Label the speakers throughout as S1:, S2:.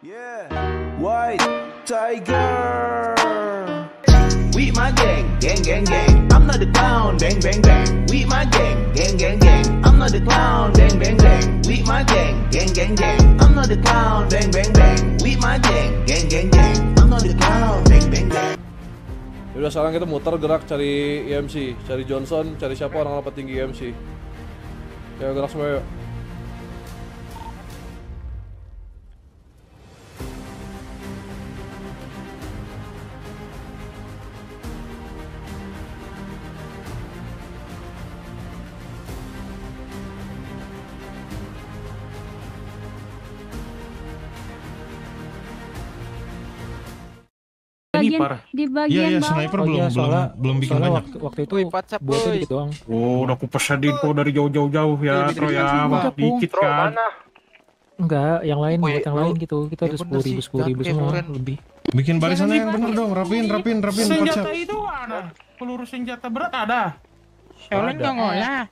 S1: Yeah, White Tiger. We my gang, gang, gang, gang. I'm not the clown, bang, bang, bang. We my gang, gang, gang, gang. I'm not the clown, bang, bang, bang. We my gang, gang, gang, gang. I'm not the clown, bang, bang, bang. We my gang, gang, gang, gang. I'm not the clown, bang, bang, bang.
S2: Udah sekarang kita muter gerak cari EMC, cari Johnson, cari siapa orang petinggi EMC. Ya gerak semua yuk.
S3: Di bagian bawah.
S4: Sniper belum bikin banyak.
S5: Waktu itu buatnya dikit doang.
S4: Oh, udah aku pesadin kok dari jauh-jauh ya, Tro ya. Dikit kan.
S5: Enggak, yang lain buat yang lain gitu. Kita udah 10.000 semua lebih.
S4: Bikin barisannya yang bener dong, rapin.
S6: Senjata itu mana? Peluru senjata berat ada. Shaolin nggak ngolah.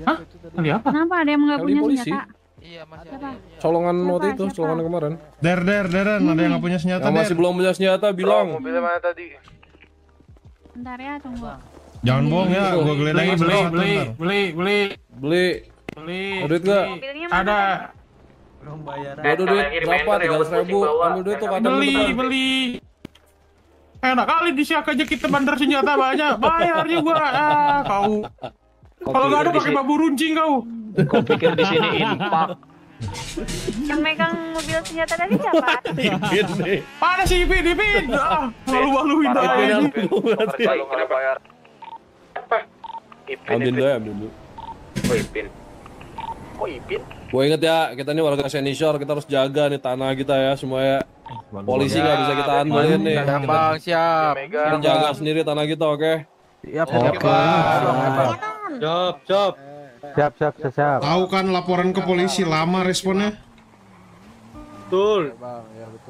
S6: Hah? Tadi apa?
S3: Kenapa ada yang nggak punya
S2: polisi.
S3: senjata?
S7: Iya masih
S3: Siapa?
S7: ada.
S2: Colongan waktu itu,
S3: Siapa?
S2: colongan kemarin.
S4: Deren, ada yang nggak punya senjata,
S2: Yang masih belum punya senjata bilang.
S7: Mobilnya mana tadi?
S3: Bentar ya, tunggu.
S4: Jangan bohong ya, gua geledahin
S2: Beli. Ada duit nggak?
S3: Mobilnya mana?
S6: Ada.
S2: Ada duit berapa? 300.000. Ambil duit tuh kadang
S6: Beli. Enak kali di Siak aja kita bandar senjata banyak. Bayar juga. Ah, kau. Kalau nggak ada pakai babu runcing kau.
S7: Kau pikir di sini impak?
S3: Yang megang mobil senjata tadi siapa?
S6: Mana sih Ipin? Ah, malu-maluin aja.
S7: Kenapa bayar?
S2: Ambil dulu ya, ambil dulu.
S7: Oh Ipin. Oh Ipin?
S2: Gua inget ya, kita ini warga senior, kita harus jaga nih tanah kita ya semua ya. Polisi nggak bisa kita andalin nih.
S7: Bang, siap.
S2: Kita jaga sendiri tanah kita, oke?
S8: Siap.
S4: Tahu kan laporan ke polisi lama responnya?
S8: Betul.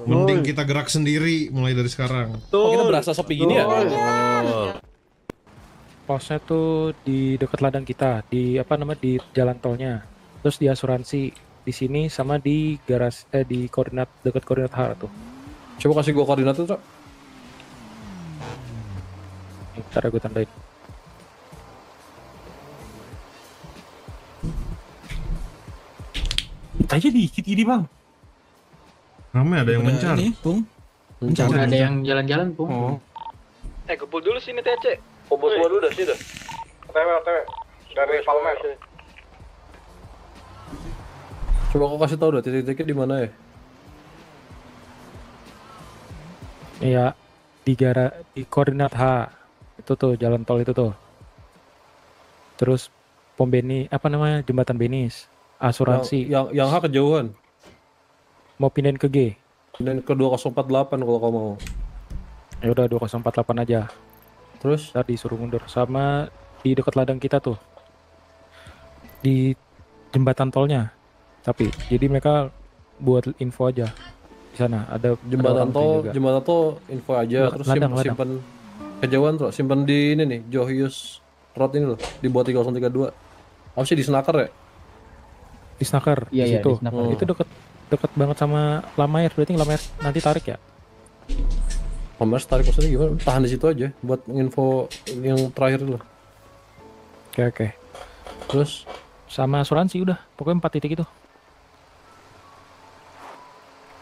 S4: Mending kita gerak sendiri mulai dari sekarang.
S2: Kok kita berasa sepi gini ya?
S5: Posnya tuh di dekat ladang kita, di di jalan tolnya. Terus di asuransi di sini sama di garas di koordinat dekat koordinat H tuh.
S2: Coba kasih gua koordinat tuh, Cok.
S5: Ntar gue tandain.
S6: Aja dikit ini bang.
S4: Ramai ada yang mencari.
S5: Ada yang jalan-jalan, Pung.
S4: Oh.
S7: Kumpul dulu sini TC. Kumpul semua dulu dah sini dah. OTW. Dari Palmer.
S2: Coba kau kasih tahu dah titik-titiknya di mana ya?
S5: Iya, di koordinat H. Itu tuh jalan tol itu tuh. Terus pom Beni, jembatan Benis. Asuransi.
S2: Yang H kejauhan.
S5: Mau pindahin ke G.
S2: Dan ke 2048 kalau kau mau.
S5: Ya udah 2048 aja.
S2: Terus
S5: Tadi disuruh mundur sama di dekat ladang kita tuh. Di jembatan tolnya. Tapi jadi mereka buat info aja. Di sana ada
S2: jembatan
S5: orang
S2: tol info aja. Terus
S5: Ladang.
S2: simpen kejauhan tuh, simpen di ini nih, Johius Road ini loh, di bawah 3032. Apa sih di Snaker ya?
S5: di Snaker.
S8: Iya,
S5: Situ.
S8: di Snaker.
S5: Itu deket banget sama Lamair. Berarti Lamair nanti tarik ya?
S2: Mas tarik maksudnya gimana? Tahan di situ aja buat info yang terakhir dulu.
S5: Oke.
S2: Terus
S5: Sama asuransi udah. Pokoknya 4 titik itu.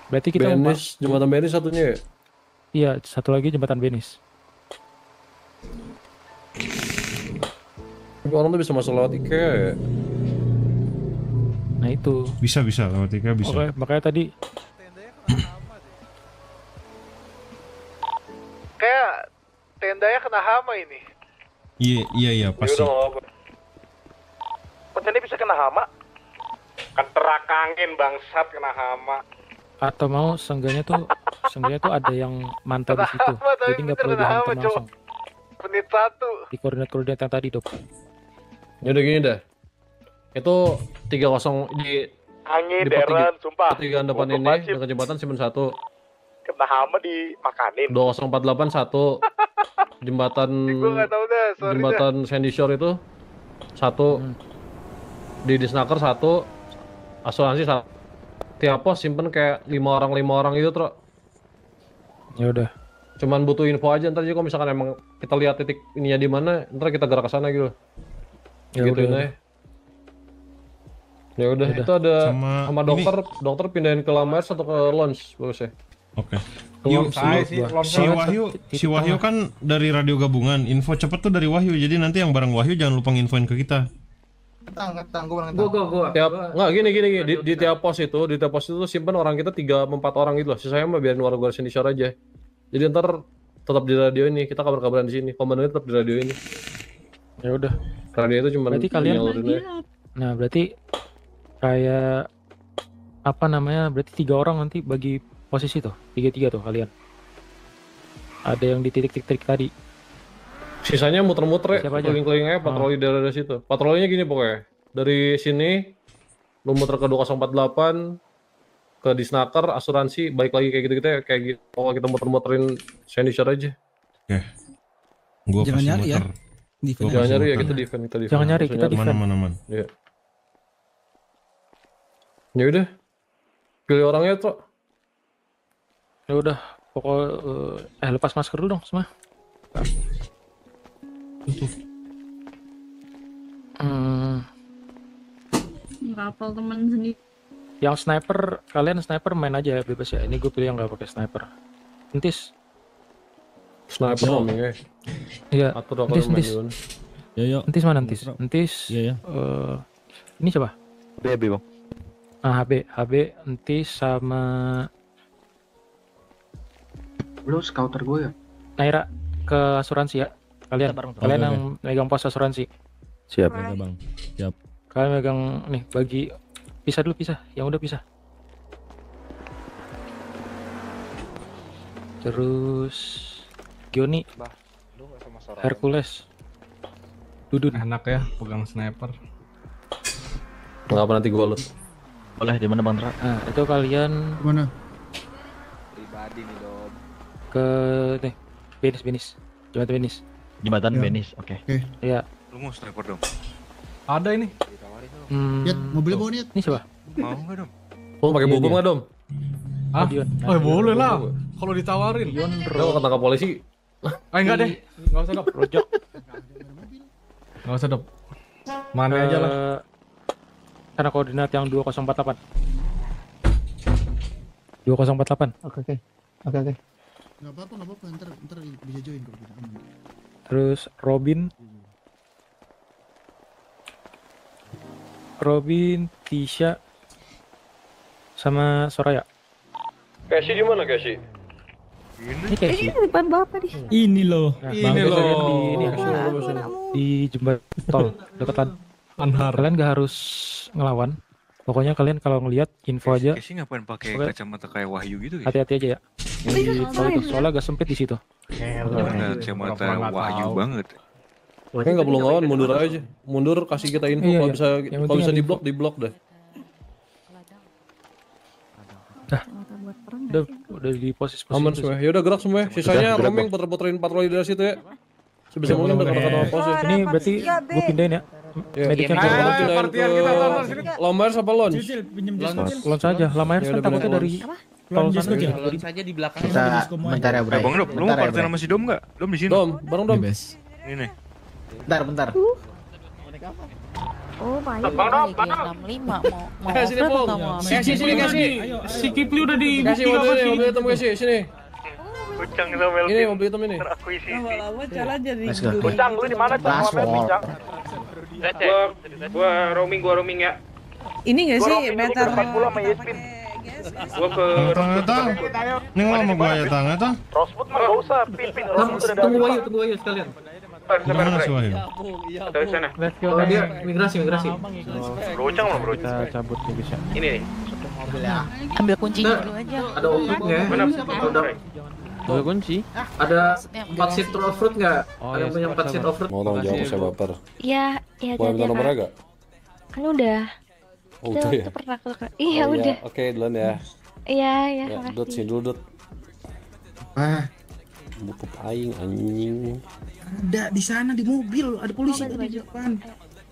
S5: Berarti kita
S2: Benis, jembatan Benis satunya ya?
S5: Iya, satu lagi jembatan Benis.
S2: Tapi orang tuh bisa masuk lewat IKEA ya?
S5: Nah itu.
S4: Bisa lewat IKEA bisa.
S5: Oke, makanya tadi
S7: Kayak tendanya kena hama ini.
S4: Iya pasti.
S7: Kok tenda bisa kena hama? Keterak angin bangsat kena hama.
S5: atau mau seenggaknya tuh ada yang mantau di situ. Jadi nggak perlu dihantam langsung.
S7: Menit 1.
S5: Di koordinat yang tadi, Dok.
S2: Ya udah gini dah. Itu 30 di
S7: Angin deran, sumpah.
S2: pertigaan depan ini dekat jembatan simpen 1.
S7: Kena hama dimakanin.
S2: 2048 1. Jembatan
S7: Gue nggak tahu dah, sorry
S2: jembatan Sandy Shore itu 1. Di Disnaker 1. Asuransi 1.
S7: tiap pos simpen kayak 5 orang gitu, Tro.
S5: Ya udah.
S7: Cuman butuh info aja, ntar aja kalau misalkan emang kita lihat titik ininya di mana, ntar kita gerak ke sana gitu.
S5: Ya
S7: Gituin
S5: udah.
S7: aja. Ya udah, itu ada sama dokter pindahin ke Lamers atau ke lounge bagusnya.
S9: Oke.
S5: Yuk,
S9: Si Wahyu kan dari radio gabungan. Info cepet tuh dari Wahyu. Jadi nanti yang bareng Wahyu jangan lupa nginfoin ke kita.
S7: Gua. Nggak gini. Di tiap pos itu simpan orang kita 3-4 orang gitu loh. Sisanya mah biarin warga sini share aja. Jadi ntar tetap di radio ini. Kita kabar-kabaran di sini. Komandannya tetap di radio ini.
S5: Ya udah.
S7: Radio itu cuma
S5: Berarti kalian berarti kayak apa namanya? Berarti 3 orang nanti bagi posisi tuh. 3-3 tuh kalian. Ada yang di titik-titik tadi.
S7: Sisanya muter-muter ya,
S5: Siapa aja?
S7: keliling-keliling aja patroli dari situ. Patrolinya gini pokoknya. Dari sini lu muter ke 2048 ke Disnaker, asuransi, balik lagi kayak gitu-gitu ya, kayak gitu. Kalau kita muter-muterin Sandisher aja.
S9: Oke. Gua
S10: Jangan
S9: pasti
S10: nyari ya.
S9: muter.
S7: Jangan nyari ya, kita defend.
S5: Jangan nyari, kita defend.
S9: Aman.
S7: Iya. Ya udah. Pilih orangnya, Tro.
S5: Ya udah, lepas masker dulu dong semua.
S3: Ngapal temen sendiri.
S5: Yang sniper, kalian sniper main aja bebas ya. Ini gue pilih yang nggak pakai sniper. Entis.
S7: Sniper roaming ya.
S5: Iya.
S7: Atur
S5: Entis.
S10: Yo.
S5: Entis mana Entis? Entis.
S10: Iya.
S5: Ini siapa?
S8: HB bang.
S5: HB, Entis sama
S8: Lu scouter gue ya?
S5: Naira ke asuransi ya. Kalian yang megang pos asuransi.
S8: Siap.
S10: Bang.
S5: Kalian megang nih bagi pisah dulu yang udah pisah. Terus Gioni, Hercules, Dudun.
S4: Enak ya pegang sniper.
S7: Nggak apa nanti gua loot.
S8: Boleh di mana Bang Tra?
S5: Nah, itu kalian
S10: Mana?
S8: Pribadi nih Dom.
S5: ke nih Benis. Jembatan Benis.
S8: Jembatan Benis. Oke.
S5: Iya.
S11: Lu mau sniper dong?
S4: Ada ini.
S10: Lihat mobilnya bawa niat.
S5: Ini siapa?
S11: Mau nggak dong?
S7: Lu pakai bubuk nggak, Dom?
S4: Ah,
S5: Dion.
S4: boleh lah. Kalau ditawarin.
S7: Lu ketangkap polisi.
S4: Enggak deh. Enggak usah dong.
S5: Rojok.
S4: Enggak usah dong. Mana aja lah.
S5: Karena koordinat yang 2048. 2048.
S10: Oke. Nggak apa-apa. Ntar bisa join kalau kita aman.
S5: Terus Robin, Tisha, sama Soraya.
S7: Casey di mana, Casey?
S5: Ini kayak sih.
S3: Depan bapak di.
S10: Ini loh.
S4: Ini loh.
S5: Di jembatan tol dekat
S4: Anhar.
S5: Kalian gak harus ngelawan. Pokoknya kalian kalau ngelihat info aja.
S11: Casey ngapain pakai
S5: Oke.
S11: kacamata kayak Wahyu gitu ya?
S5: Hati-hati aja ya. Di tol itu soalnya agak sempit di situ.
S11: Bener, kacamata Wahyu banget.
S7: Kayaknya nggak perlu ngelawan, mundur aja. Mundur, kasih kita info.
S5: Iya,
S7: Kalau
S5: iya.
S7: bisa,
S5: Yang
S7: kalau bisa
S5: penting ada
S7: di blok deh.
S5: Udah di posisi
S7: Aman semua. Ya udah gerak semua. Sisanya roaming puter-puterin patroli dari situ ya. Sebisa mungkin dekat-dekat sama pos ya.
S5: Ini berarti gue pindahin ya. Mediknya
S7: Kalau
S5: ke
S7: pindahin ke Lamers apa launch?
S5: launch saja. Lama
S7: Ya
S5: kan
S7: udah,
S5: takutnya
S7: bener.
S5: dari tol sana.
S12: Launch saja di belakang.
S8: Kita bentar ya Bray.
S11: Bang Dom, lu mau partai sama si Dom nggak? Dom di sini.
S7: Dom, bareng Dom.
S11: Ini nih.
S8: Bentar.
S3: Oh, baik.
S12: Bang Dom, 65 mau
S7: Sini, Bom. Sini, kasih.
S6: Si Kipli udah di
S7: Kasih mobil hitam kasih, sini.
S11: Kucang sama
S7: Ini mobil hitam ini.
S12: lama jalan jadi
S8: Let's go.
S11: Kucang, lu di mana?
S8: Password.
S7: Gua roaming ya.
S12: ini nggak sih meter
S7: Gua ke
S9: Tang. Ini ngomong sama gua ya Tang, ya Tang.
S11: Rosebud mah nggak usah. Pimpin Rosebud udah
S7: tunggu Wahyu sekalian.
S9: Gimana sih Wahyu?
S7: Dari sana.
S5: Oh dia migrasi.
S11: Kucang loh bro.
S5: Kita cabut nih bisa.
S7: Ini nih.
S12: ambil kuncinya dulu aja
S7: Ada off-roadnya.
S5: Ada kunci.
S7: Ada 4 seat off-road nggak?
S5: Ada yang punya 4 seat
S7: off-road. Mau tanggung jawab saya baper.
S3: Iya,
S7: Mau minta nomornya gak?
S3: Kan udah.
S7: Oh udah ya?
S3: Pernah tukar. Iya, udah.
S7: Oke, duluan ya.
S3: Iya,
S7: Ya, Dut sini dulu Dut. Butuh aing anjing.
S10: Ada di sana di mobil, ada polisi tadi di depan.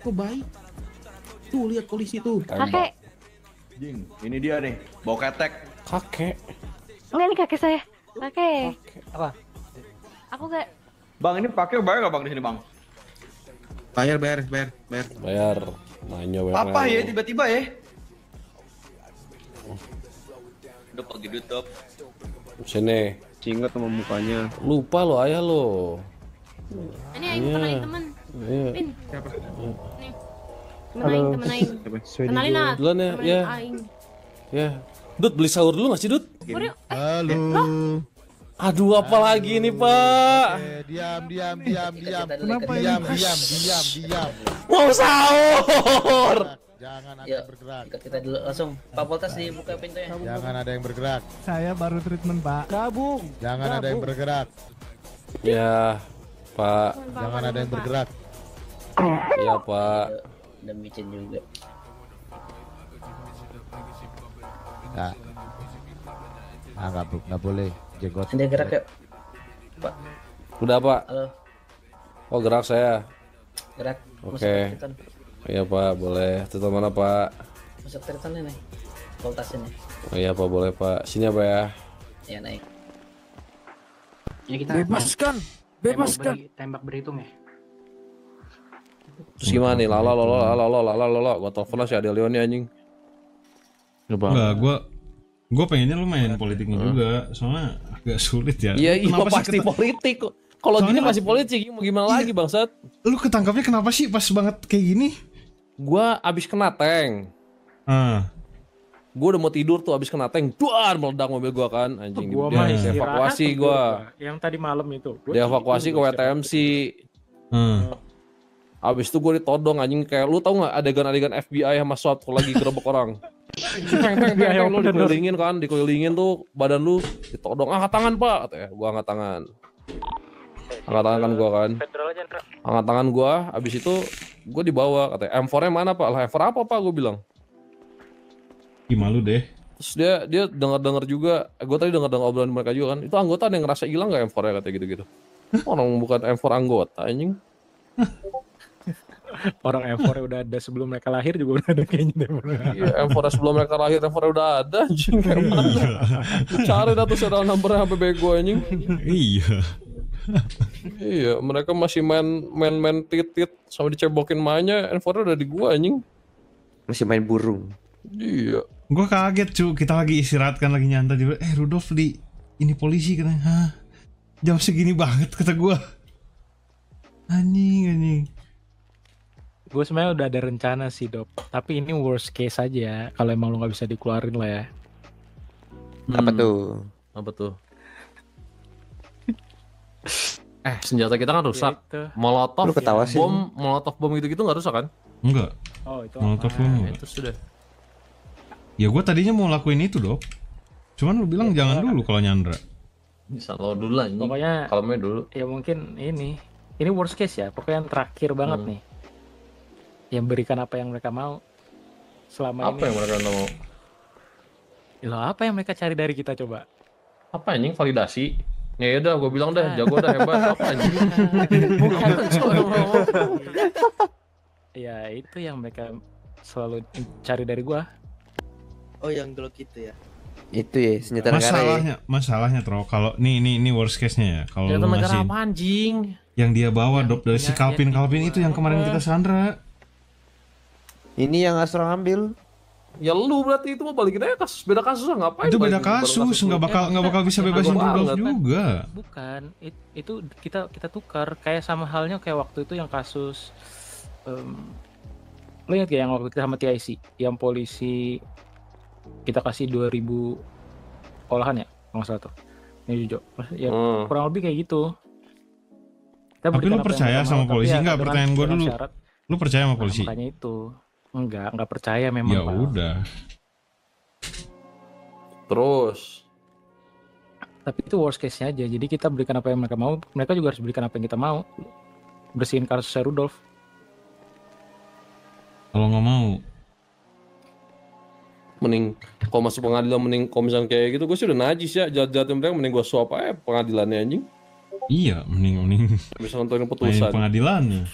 S10: Kok baik? Tuh lihat polisi tuh.
S3: Kakek.
S1: Jing, ini dia nih, bawa ketek.
S2: Kakek.
S3: Enggak, ini kakek saya. Kakek.
S2: Apa?
S3: Aku gak.
S1: Bang, ini pakai bayar nggak bang di sini bang?
S10: Bayar.
S2: Bayar. Nanya bayar.
S1: Apa ya tiba-tiba ya? Udah pagi tutup.
S2: Sini.
S13: Ingat sama mukanya.
S2: Lupa lo ayah lo.
S3: Ini Aing kenalin temen.
S2: Iya.
S3: Pin. Siapa? Nih. Temen Aing. Kenalin ah.
S2: Duluan ya.
S3: Temen
S2: Ya.
S3: Aing.
S2: Ya. Dut beli sahur dulu nggak sih Dut?
S14: Halo.
S2: Aduh apa lagi nih Pak?
S14: Diam.
S15: Kenapa
S14: diam.
S2: Mau sahur.
S14: Jangan ada yang bergerak.
S16: Kita dulu langsung Pak Poltas dibuka pintunya.
S14: Jangan ada yang bergerak.
S15: Saya baru treatment, Pak. Gabung.
S14: Jangan ada yang bergerak.
S2: Ya, Pak.
S14: Jangan ada yang bergerak.
S2: Iya, Pak.
S16: Dan micin juga.
S14: Nah, nggak boleh jenggot.
S16: Dia gerak yuk, Pak.
S2: Udah Pak.
S16: Halo.
S2: Oh gerak saya.
S16: Gerak.
S2: Oke. Iya Pak, boleh. Tutup mana Pak?
S16: Masuk triton nih. Poltas ini.
S2: Oh iya Pak, boleh Pak. Sini apa ya?
S16: Ya naik.
S17: Ya kita
S15: Bebaskan.
S17: tembak berhitung ya.
S2: Terus gimana nih? Lala. Gua telepon lah si Adel Leon nih anjing.
S9: Enggak, gue pengennya lu main politiknya juga, soalnya agak sulit ya.
S2: Iya,
S9: Kenapa sih
S2: pasti politik. Kalau gini masih politik, mau gimana lagi bangsat?
S9: Lu ketangkapnya kenapa sih pas banget kayak gini?
S2: Gua abis kena tank. Gua udah mau tidur tuh abis kena tank, duar meledak mobil gua kan, anjing.
S5: Gua
S2: Dia
S5: mah
S2: evakuasi
S5: istirahat,
S2: gua.
S5: Yang tadi malam itu.
S2: Dia evakuasi ke WTMC. Abis itu gue ditodong anjing, kayak lu tau nggak adegan-adegan FBI sama SWAT kalau lagi gerebek orang. Teng, lu dikelilingin kan, dikelilingin tuh badan lu ditodong, angkat tangan Pak, katanya. Gua angkat tangan. Angkat tangan kan gua kan. Angkat tangan gua, abis itu gua dibawa, katanya M4-nya mana Pak? Lah M4 apa Pak? Gua bilang.
S9: Ih malu deh.
S2: Terus dia dengar juga, gue tadi dengar obrolan mereka juga kan. Itu anggota ada yang ngerasa hilang nggak M4-nya katanya gitu-gitu. Orang bukan M4 anggota anjing.
S5: Orang M4 udah ada sebelum mereka lahir juga udah ada kayaknya.
S2: Iya, M4 sebelum mereka lahir M4 udah ada anjing. Cari dah tuh serial numbernya sampai bego anjing.
S9: Iya.
S2: Iya, mereka masih main titit sama dicebokin mainnya, M4 udah di gua anjing.
S13: Masih main burung.
S2: Iya.
S9: Gua kaget cu, kita lagi istirahat kan, lagi nyantai juga. Rudolf di ini polisi katanya. Hah? Jam segini banget kata gua. Anjing.
S5: Gue sebenarnya udah ada rencana sih Dop, tapi ini worst case aja kalau emang lu nggak bisa dikeluarin lah ya.
S13: Apa tuh?
S2: Apa tuh? Senjata kita kan rusak.
S5: Ya,
S2: Molotov,
S13: lu ketawa sih.
S2: Molotov bom gitu-gitu nggak rusak kan?
S9: Enggak.
S5: Oh itu.
S9: Molotov bom enggak.
S2: Itu sudah.
S9: Ya gua tadinya mau lakuin itu Dok. Cuman lu bilang jangan dulu kalau nyandra.
S2: Bisa lo dulu lah ini.
S5: Pokoknya
S2: kalau main dulu.
S5: Ya mungkin ini worst case ya. Pokoknya yang terakhir banget nih. Yang berikan apa yang mereka mau selama
S2: apa
S5: ini.
S2: Apa yang mereka mau?
S5: Loh, apa yang mereka cari dari kita coba?
S2: Apa anjing, validasi? Ya udah, gue bilang dah, jago dah, hebat. Apa anjing?
S5: Bukan. Ya itu yang mereka selalu cari dari gua.
S18: Oh yang Glock itu ya?
S13: Itu ya senjata negara.
S9: Masalahnya Tro, kalau ini worst case-nya ya. Kalau lu
S2: negara
S9: ngasih
S2: apa anjing?
S9: Yang dia bawa Dop dari si Calvin itu yang kemarin kita sandra.
S13: Ini yang Asro ambil.
S2: Ya lu berarti itu mau balikin aja kasus, beda kasus lah, ngapain?
S9: Itu beda kasus, nggak bakal bisa bebasin Rudolf juga.
S5: Bukan, itu kita tukar kayak sama halnya kayak waktu itu yang kasus lo ingat gak yang waktu kita sama TIC, yang polisi kita kasih 2000 olahan ya, nggak salah tuh. Ini Jojo, ya kurang lebih kayak gitu.
S9: Tapi lu percaya sama polisi? Enggak, pertanyaan gue dulu. Lu percaya sama polisi?
S5: Makanya itu. Enggak percaya memang.
S9: Ya udah.
S2: Terus.
S5: Tapi itu worst case-nya aja. Jadi kita berikan apa yang mereka mau, mereka juga harus berikan apa yang kita mau. Bersihin kasusnya Rudolf.
S9: Kalau nggak mau,
S2: mending kalau masuk pengadilan, mending kalau misalnya kayak gitu, gue sih udah najis ya, jahat-jahatin mereka, mending gue suap aja pengadilannya anjing.
S9: Iya, mending
S2: bisa nontonin putusan.
S9: pengadilannya.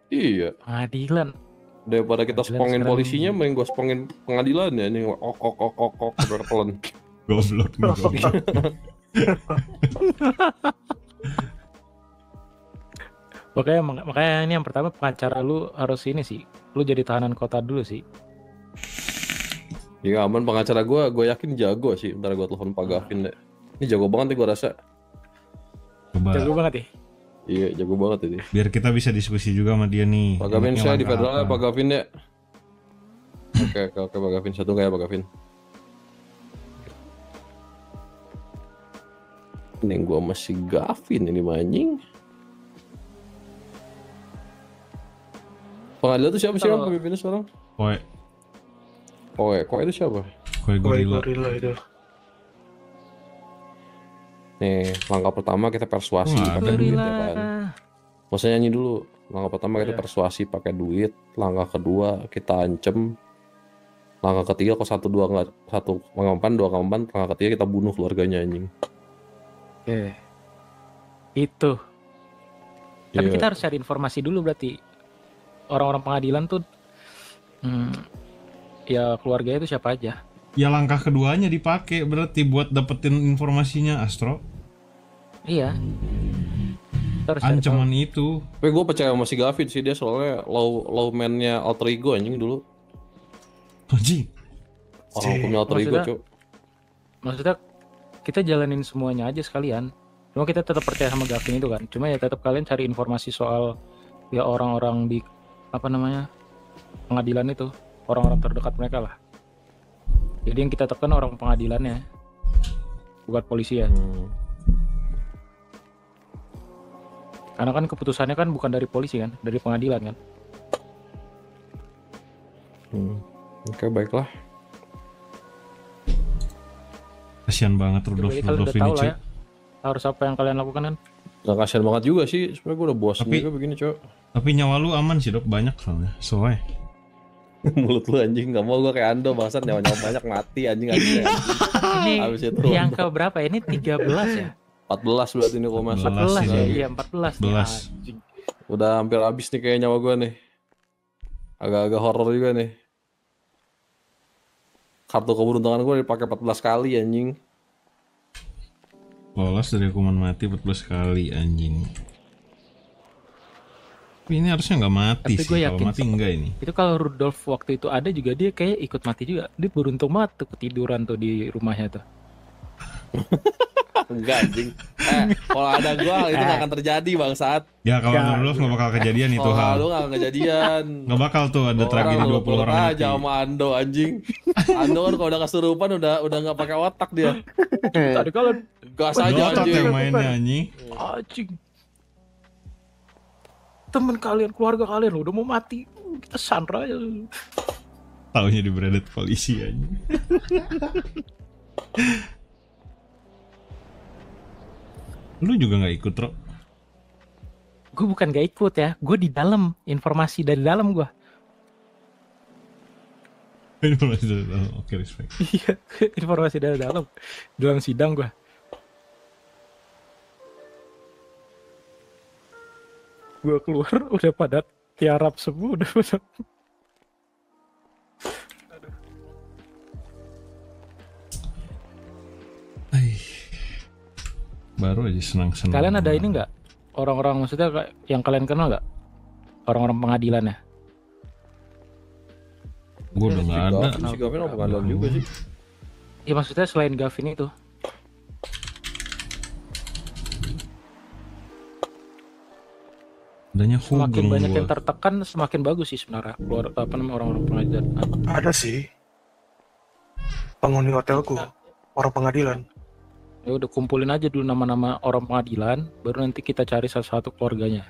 S2: Iya.
S5: Pengadilan.
S2: Daripada kita spongin
S5: sekarang-
S2: polisinya, mending gua spongin pengadilan ya. Ini ok berpelan.
S9: Goblok nih, goblok.
S5: Makanya ini yang pertama pengacara lu harus ini sih. Lu jadi tahanan kota dulu sih.
S2: Ya aman, pengacara gua yakin jago sih. Bentar gua telepon Pak Gavin deh. Ini jago banget nih gua rasa.
S9: Coba.
S5: Jago banget ya.
S2: Iya, jago banget ini.
S9: Biar kita bisa diskusi juga sama dia nih.
S2: Pak Gavin,
S9: Enaknya
S2: saya di
S9: langkah
S2: federal ya
S9: apa.
S2: Pak Gavin ya. Oke Pak Gavin, satu kayak Pak Gavin. Ini gua masih Gavin ini anjing. Pengadilan itu siapa sih yang pemimpinnya sekarang?
S9: Koe.
S2: Koe itu siapa?
S9: Koe gorila.
S11: itu.
S2: Nih, langkah pertama kita persuasi pakai duit ya kan. Maksudnya nyanyi dulu. Langkah pertama kita persuasi pakai duit. Langkah kedua kita ancam. Langkah ketiga kalau satu nggak mempan. Langkah ketiga kita bunuh keluarganya anjing.
S5: Oke. Itu. Tapi
S2: Iya.
S5: kita harus cari informasi dulu berarti. Orang-orang pengadilan tuh ya keluarganya itu siapa aja.
S9: Ya langkah keduanya dipakai berarti buat dapetin informasinya, Astro.
S5: Iya. Kita harus cari
S9: Ancaman
S5: tahu.
S9: itu.
S2: Tapi gue percaya sama si Gavin sih, dia soalnya low man-nya alter ego anjing dulu.
S9: Anjing.
S2: Orang hukumnya alter ego,
S5: Maksudnya-
S2: Cuk.
S5: Maksudnya kita jalanin semuanya aja sekalian. Cuma kita tetap percaya sama Gavin itu kan. Cuma ya tetap kalian cari informasi soal ya orang-orang di pengadilan itu, orang-orang terdekat mereka lah. Jadi yang kita tekan orang pengadilannya, bukan polisi ya. Karena kan keputusannya kan bukan dari polisi kan, dari pengadilan kan.
S2: Oke, baiklah.
S9: Kasian banget Rudolf
S5: Jadi kalian udah
S9: ini,
S5: tahu lah
S9: cuy.
S5: ya, harus apa yang kalian lakukan kan.
S2: Gak kasihan banget juga sih, sebenarnya gue udah bosan
S9: Tapi-
S2: juga begini, Cuk.
S9: Tapi nyawa lu aman sih, Dok, banyak soalnya.
S2: Mulut lu anjing, gak mau gue kayak Ando, bahasan nyawa-nyawa banyak mati anjing anjing.
S5: Ini
S2: Habis itu
S5: di angka berapa ya? Ini 13 ya?
S2: 14 berarti ini kalau masuk.
S5: 14 ya?
S9: ini.
S5: Iya 14 nih.
S9: 14.
S5: Anjing.
S2: Udah hampir habis nih kayak nyawa gue nih. Agak-agak horor juga nih. Kartu keberuntungan gue dipakai 14 kali anjing.
S9: Lolos dari hukuman mati 14 kali, anjing. Tapi ini harusnya nggak mati
S5: Tapi
S9: sih,
S5: gue
S9: kalau
S5: yakin
S9: mati enggak ini.
S5: itu kalau Rudolf waktu itu ada juga dia kayak ikut mati juga. Dia beruntung banget tuh ketiduran tuh di rumahnya tuh.
S2: Enggak anjing. Kalau ada gue itu gak akan terjadi bangsat.
S9: Ya kalau
S5: Ya,
S9: Rudolf nggak bakal kejadian itu
S2: Kalau
S9: hal.
S2: lu gak akan kejadian.
S9: Nggak bakal tuh ada tragedi 20 orang mati.
S2: aja sama Ando anjing. Ando kan kalau udah kesurupan udah nggak pakai otak dia.
S5: Tadi kalau
S2: Gas aja
S9: Otot
S2: anjing.
S9: yang mainnya, anjing.
S5: anjing. Temen kalian, keluarga kalian udah mau mati. Kita sandra aja.
S9: Taunya diberedet polisi, anjing. Lu juga nggak ikut, Ro?
S5: Gue bukan gak ikut ya, gue di dalam, informasi dari dalam gue.
S9: Informasi dari dalam. Oke, respect.
S5: Iya, informasi dari dalam sidang gue. Gue keluar udah pada tiarap semua, udah pada.
S9: Baru aja senang-senang.
S5: Kalian ada ini nggak? Orang-orang maksudnya kayak yang kalian kenal nggak? Orang-orang pengadilan ya?
S9: Gue udah nggak ada.
S2: Si Gavin apa pengadilan juga sih?
S5: Ya maksudnya selain Gavin itu.
S9: Adanya
S5: Semakin
S9: Hugeng
S5: banyak
S9: gua.
S5: yang tertekan, semakin bagus sih sebenarnya. Keluar apa namanya orang-orang pengadilan.
S11: Ada sih. Penghuni hotelku, orang pengadilan.
S5: Ya udah kumpulin aja dulu nama-nama orang pengadilan, baru nanti kita cari salah satu keluarganya.